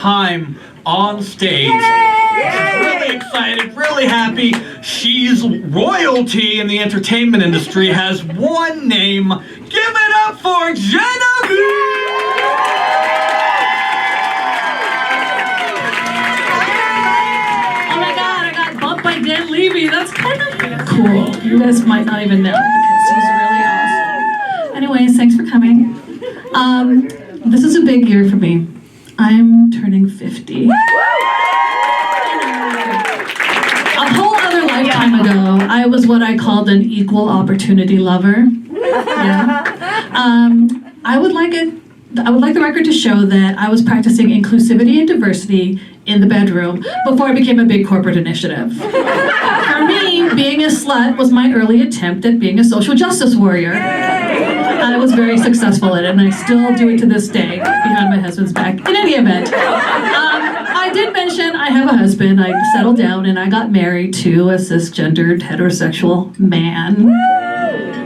time on stage. Really excited, really happy. She's royalty in the entertainment industry, has one name. Give it up for Genabib! Oh my god, I got bumped by Dan Levy. That's kind of cool. You guys might not even know because he's really awesome. Anyways, thanks for coming. This is a big year for me. I'm turning 50. A whole other lifetime ago, I was what I called an equal opportunity lover. Yeah. I would like the record to show that I was practicing inclusivity and diversity in the bedroom before it became a big corporate initiative. For me, being a slut was my early attempt at being a social justice warrior. I was very successful at it, and I still do it to this day behind my husband's back. In any event, I did mention I have a husband. I settled down and I got married to a cisgendered heterosexual man.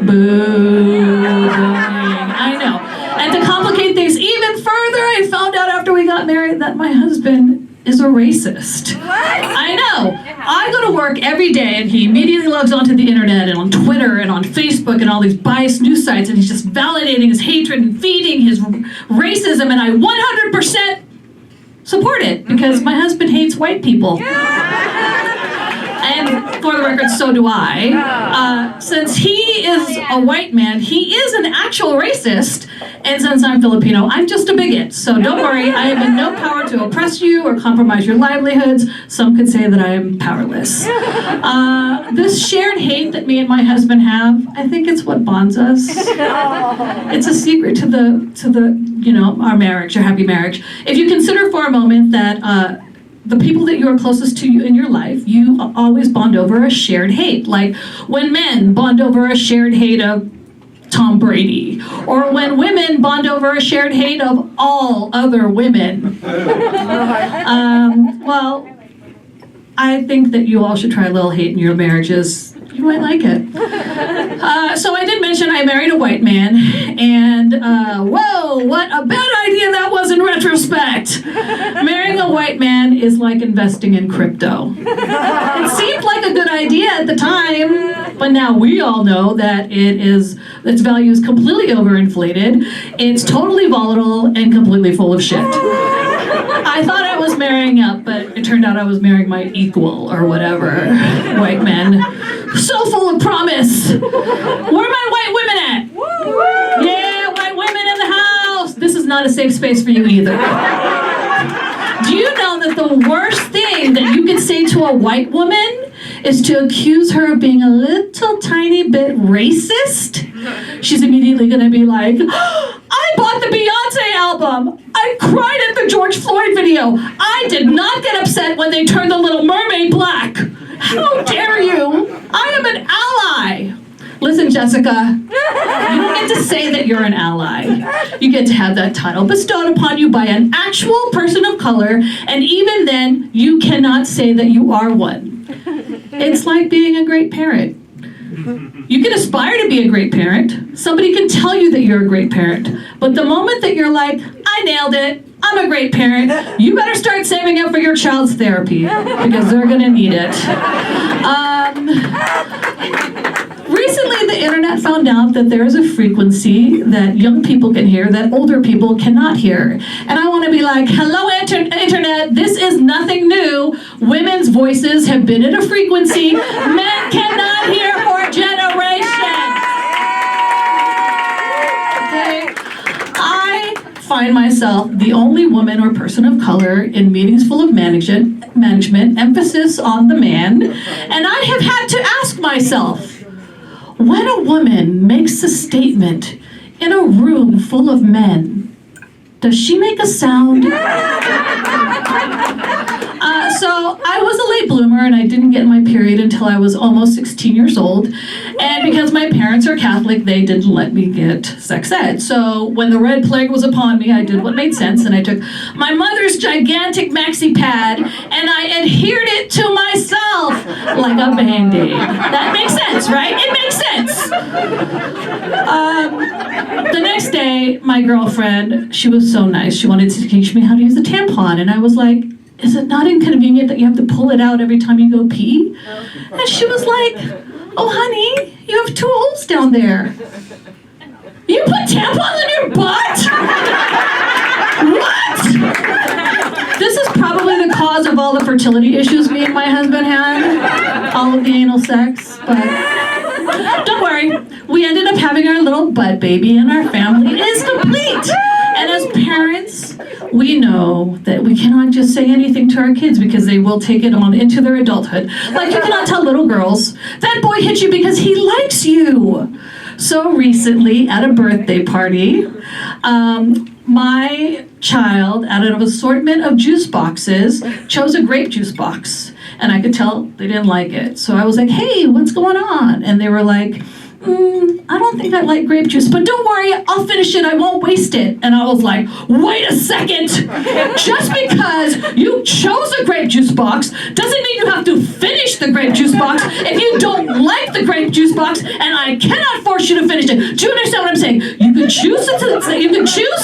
Boo. I know. And to complicate things even further, I found out after we got married that my husband is a racist. I know. I go to work every day and he immediately logs onto the internet and on Twitter and on Facebook and all these biased news sites, and he's just validating his hatred and feeding his racism, and I 100% support it because my husband hates white people. And for the record, so do I. Since he is a white man, he is an actual racist. And since I'm Filipino, I'm just a bigot. So don't worry, I have in no power to oppress you or compromise your livelihoods. Some could say that I am powerless. This shared hate that me and my husband have, I think it's what bonds us. It's a secret to the our marriage, our happy marriage. If you consider for a moment that the people that you are closest to in your life, you always bond over a shared hate. Like when men bond over a shared hate of Tom Brady, or when women bond over a shared hate of all other women. Well, I think that you all should try a little hate in your marriages. You might like it. So I did mention I married a white man, and whoa, what a bad idea that was in retrospect. Marrying a white man is like investing in crypto. It seemed like a good idea at the time, but now we all know that its value is completely overinflated. It's totally volatile and completely full of shit. I thought I was marrying up, but it turned out I was marrying my equal or whatever. White men. So full of promise. Where are my white women at? Yeah, white women in the house. This is not a safe space for you either. Do you know that the worst thing that you can say to a white woman is to accuse her of being a little tiny bit racist? She's immediately gonna be like, I bought the Beyonce album. I cried at the George Floyd video. I did not get upset when they turned the Little Mermaid black. How dare you? I am an ally. Listen, Jessica, you don't get to say that you're an ally. You get to have that title bestowed upon you by an actual person of color, and even then, you cannot say that you are one. It's like being a great parent. You can aspire to be a great parent. Somebody can tell you that you're a great parent. But the moment that you're like, I nailed it, I'm a great parent, you better start saving up for your child's therapy because they're gonna need it. Recently, the internet found out that there is a frequency that young people can hear that older people cannot hear. And I want to be like, hello, internet, this is nothing new. Women's voices have been at a frequency men cannot hear for generations. Okay? I find myself the only woman or person of color in meetings full of management, emphasis on the man, and I have had to ask myself, when a woman makes a statement in a room full of men, does she make a sound? So I was a late bloomer and I didn't get my period until I was almost 16 years old. And because my parents are Catholic, they didn't let me get sex ed. So when the red plague was upon me, I did what made sense and I took my mother's gigantic maxi pad and I adhered it to myself. like a Band-Aid. That makes sense, right? It makes sense. The next day, my girlfriend, she was so nice. She wanted to teach me how to use a tampon. And I was like, is it not inconvenient that you have to pull it out every time you go pee? And she was like, oh, honey, you have 2 holes down there. You put tampons in your butt? What? This is probably the cause of all the fertility issues me and my husband had. All of the anal sex, but don't worry. We ended up having our little butt baby and our family is complete. And as parents, we know that we cannot just say anything to our kids because they will take it on into their adulthood. Like you cannot tell little girls, that boy hit you because he likes you. So recently, at a birthday party, my child, out of an assortment of juice boxes, chose a grape juice box. And I could tell they didn't like it. So I was like, hey, what's going on? And they were like, I don't think I like grape juice, but don't worry, I'll finish it, I won't waste it. And I was like, wait a second! Just because you chose a grape juice box doesn't mean you have to finish the grape juice box if you don't like the grape juice box, and I cannot force you to finish it. Do you understand what I'm saying? You can choose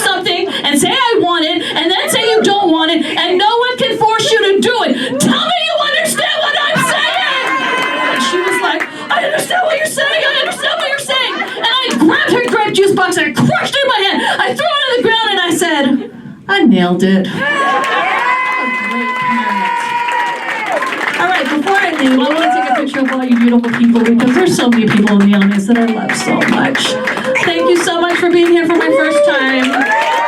something and say I want it, and then say you don't want it, and no one can force you to do it. Tell me you understand what I'm saying! And she was like, I understand what you're saying, I understand what you're saying. And I grabbed her grape juice box and I crushed it in my hand. I threw it on the ground and I said, I nailed it. A great parent. All right, before I leave, I want to take a picture of all you beautiful people because there's so many people in the audience that I love so much. Thank you so much for being here for my first time.